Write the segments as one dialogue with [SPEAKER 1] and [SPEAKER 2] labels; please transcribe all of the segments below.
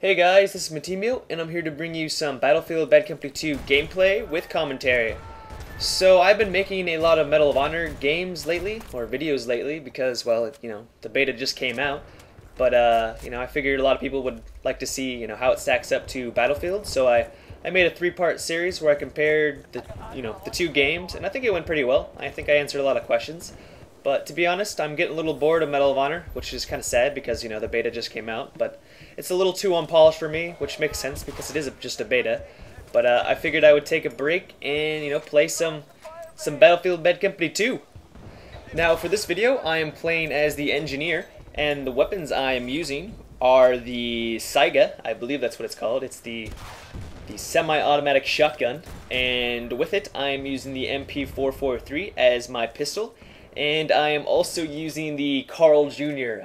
[SPEAKER 1] Hey guys, this is Matimio, and I'm here to bring you some Battlefield Bad Company 2 gameplay with commentary. So I've been making a lot of Medal of Honor games lately, or videos lately, because, well, the beta just came out. But, I figured a lot of people would like to see, how it stacks up to Battlefield. So I made a three-part series where I compared the two games, and I think it went pretty well. I think I answered a lot of questions. But to be honest, I'm getting a little bored of Medal of Honor, which is kind of sad because, the beta just came out. But it's a little too unpolished for me, which makes sense because it is just a beta. But I figured I would take a break and, play some Battlefield Bad Company 2. Now, for this video, I am playing as the engineer, and the weapons I am using are the Saiga. I believe that's what it's called. It's the semi-automatic shotgun, and with it, I am using the MP443 as my pistol. And I am also using the Carl Jr.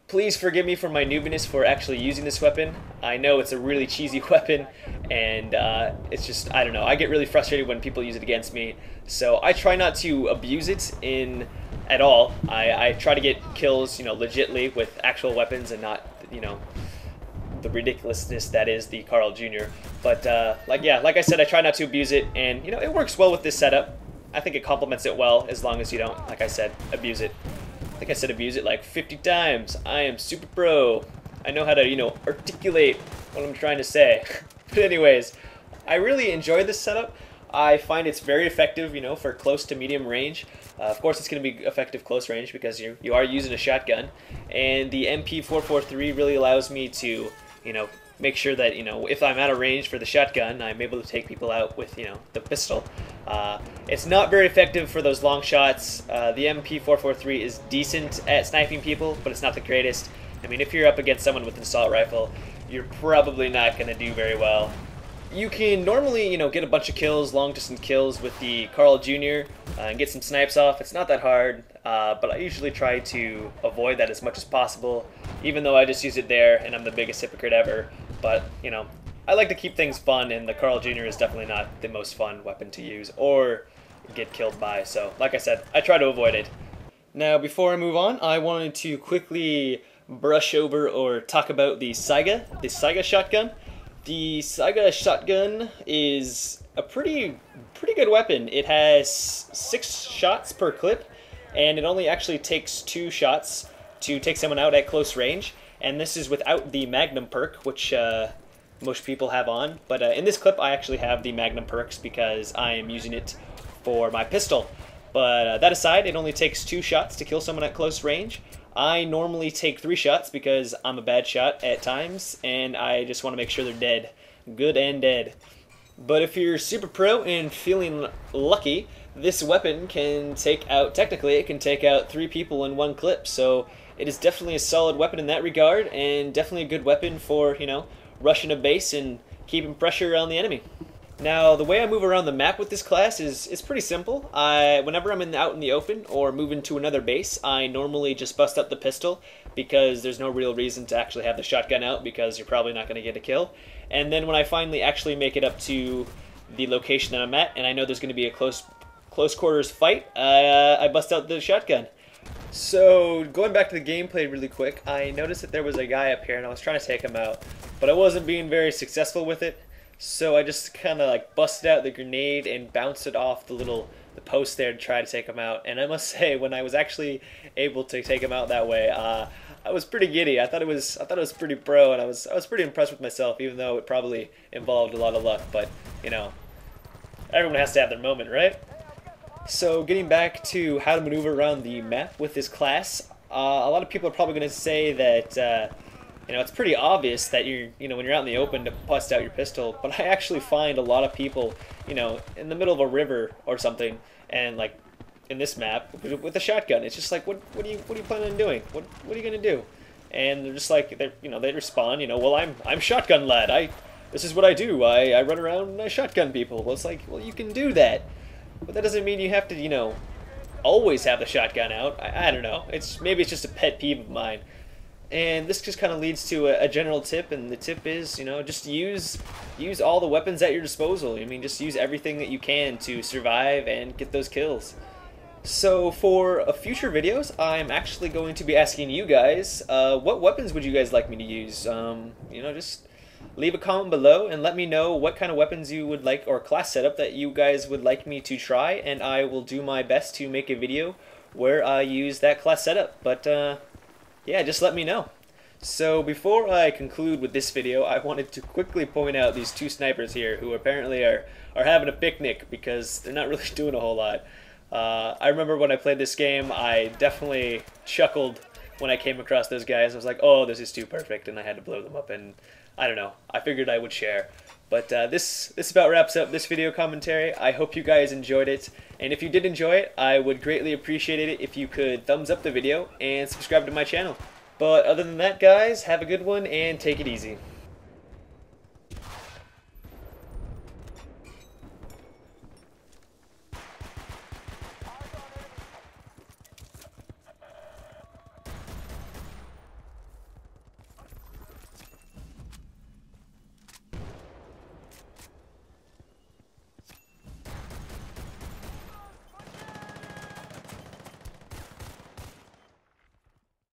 [SPEAKER 1] Please forgive me for my noobiness for actually using this weapon. I know it's a really cheesy weapon, and it's just, I don't know, I get really frustrated when people use it against me. So I try not to abuse it at all. I try to get kills, legitly with actual weapons and not, the ridiculousness that is the Carl Jr. But like I said, I try not to abuse it, and it works well with this setup. I think it complements it well as long as you don't, like I said, abuse it. I think I said abuse it like 50 times. I am super pro. I know how to, articulate what I'm trying to say. But anyways, I really enjoy this setup. I find it's very effective, for close to medium range. Of course, it's going to be effective close range because you are using a shotgun. And the MP443 really allows me to, make sure that, if I'm out of range for the shotgun, I'm able to take people out with, the pistol. It's not very effective for those long shots. The MP443 is decent at sniping people, but it's not the greatest. I mean, if you're up against someone with an assault rifle, you're probably not going to do very well. You can normally, get a bunch of kills, long-distance kills with the Carl Jr. And get some snipes off. It's not that hard, but I usually try to avoid that as much as possible, even though I just use it there and I'm the biggest hypocrite ever. But, I like to keep things fun, and the Carl Jr. is definitely not the most fun weapon to use or get killed by. So, like I said, I try to avoid it. Now, before I move on, I wanted to quickly brush over or talk about the Saiga shotgun. The Saiga shotgun is a pretty good weapon. It has 6 shots per clip, and it only actually takes 2 shots to take someone out at close range. And this is without the Magnum perk, which most people have on. But in this clip, I actually have the Magnum perks because I am using it for my pistol. But that aside, it only takes 2 shots to kill someone at close range. I normally take 3 shots because I'm a bad shot at times, and I just want to make sure they're dead. Good and dead. But if you're super pro and feeling lucky, this weapon can take out, technically, it can take out 3 people in 1 clip. So it is definitely a solid weapon in that regard, and definitely a good weapon for, rushing a base and keeping pressure on the enemy. Now, the way I move around the map with this class is pretty simple. Whenever I'm out in the open or moving to another base, I normally just bust up the pistol because there's no real reason to actually have the shotgun out because you're probably not going to get a kill. And then when I finally actually make it up to the location that I'm at, and I know there's going to be a close quarters fight, I bust out the shotgun. So, going back to the gameplay really quick, I noticed that there was a guy up here and I was trying to take him out, but I wasn't being very successful with it. So I just kind of like busted out the grenade and bounced it off the post there to try to take him out. And I must say, when I was actually able to take him out that way, I was pretty giddy. I thought it was pretty pro, and I was pretty impressed with myself, even though it probably involved a lot of luck. But everyone has to have their moment, right? So getting back to how to maneuver around the map with this class, a lot of people are probably going to say that it's pretty obvious that when you're out in the open to bust out your pistol, but I actually find a lot of people, in the middle of a river or something, and like in this map with a shotgun, it's just like, what are you planning on doing? What are you gonna do? And they're just like, they respond, well, I'm shotgun lad. This is what I do. I run around and I shotgun people. Well, it's like, well, you can do that, but that doesn't mean you have to, always have the shotgun out. I don't know. Maybe it's just a pet peeve of mine. And this just kind of leads to a general tip, and the tip is, just use all the weapons at your disposal. I mean, just use everything that you can to survive and get those kills. So for future videos, I'm actually going to be asking you guys, what weapons would you guys like me to use? Just leave a comment below and let me know what kind of weapons you would like, or class setup that you guys would like me to try, and I will do my best to make a video where I use that class setup. But yeah, just let me know. So before I conclude with this video, I wanted to quickly point out these two snipers here who apparently are having a picnic because they're not really doing a whole lot. I remember when I played this game, I definitely chuckled when I came across those guys. I was like, oh, this is too perfect, and I had to blow them up, and I don't know, I figured I would share. But this about wraps up this video commentary. I hope you guys enjoyed it, and if you did enjoy it, I would greatly appreciate it if you could thumbs up the video and subscribe to my channel. But other than that, guys, have a good one and take it easy.